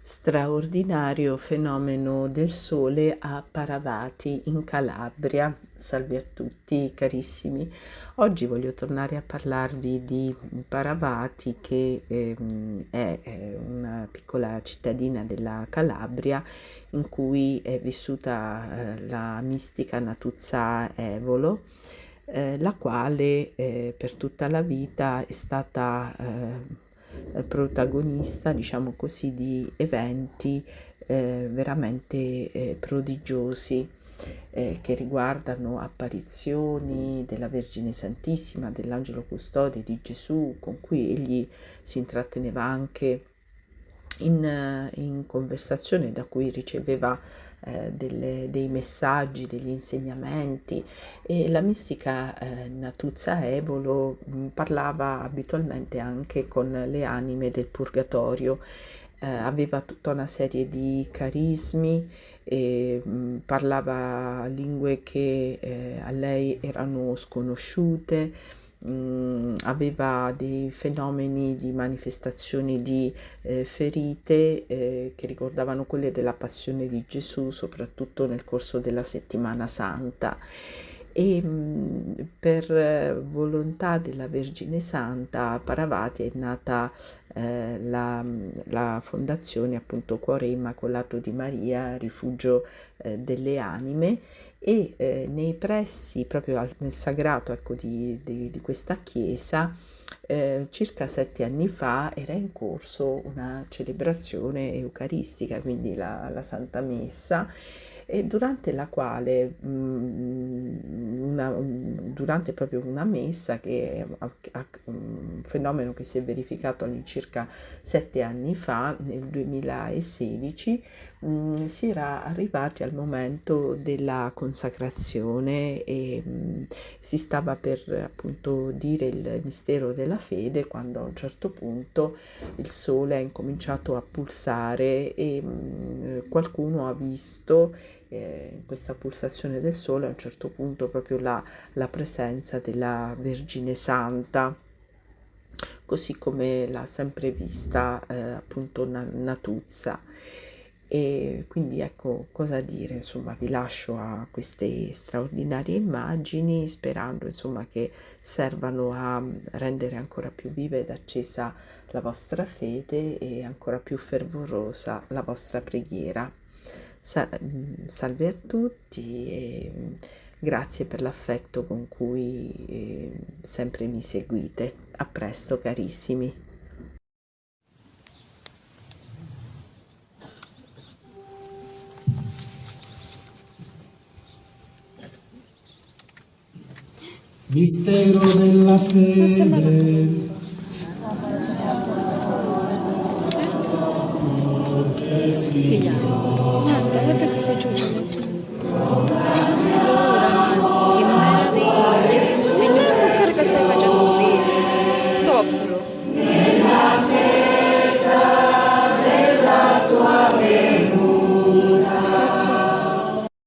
Straordinario fenomeno del sole a Paravati in Calabria. Salve a tutti carissimi. Oggi voglio tornare a parlarvi di Paravati che è una piccola cittadina della Calabria in cui è vissuta la mistica Natuzza Evolo, la quale per tutta la vita è stata protagonista, diciamo così, di eventi veramente prodigiosi che riguardano apparizioni della Vergine Santissima, dell'Angelo Custode di Gesù, con cui egli si intratteneva anche in conversazione, da cui riceveva dei messaggi, degli insegnamenti. E la mistica Natuzza Evolo parlava abitualmente anche con le anime del purgatorio. Aveva tutta una serie di carismi e parlava lingue che a lei erano sconosciute. Aveva dei fenomeni di manifestazioni di ferite che ricordavano quelle della passione di Gesù, soprattutto nel corso della settimana santa. E per volontà della Vergine Santa a Paravati è nata la fondazione, appunto, Cuore Immacolato di Maria, Rifugio delle Anime. E nei pressi, proprio nel sagrato, ecco, di questa chiesa, circa 7 anni fa era in corso una celebrazione eucaristica, quindi la Santa Messa, e durante la quale durante proprio una messa, che è un fenomeno che si è verificato all'incirca 7 anni fa, nel 2016, si era arrivati al momento della consacrazione e si stava per, appunto, dire il mistero della fede, quando a un certo punto il sole ha incominciato a pulsare e qualcuno ha visto in questa pulsazione del sole a un certo punto proprio la presenza della Vergine Santa, così come l'ha sempre vista appunto Natuzza. E quindi, ecco, cosa dire, insomma, vi lascio a queste straordinarie immagini, sperando, insomma, che servano a rendere ancora più viva ed accesa la vostra fede e ancora più fervorosa la vostra preghiera. Salve a tutti e grazie per l'affetto con cui sempre mi seguite. A presto, carissimi. Mistero della fede. Pigliamo. Guarda che faccio.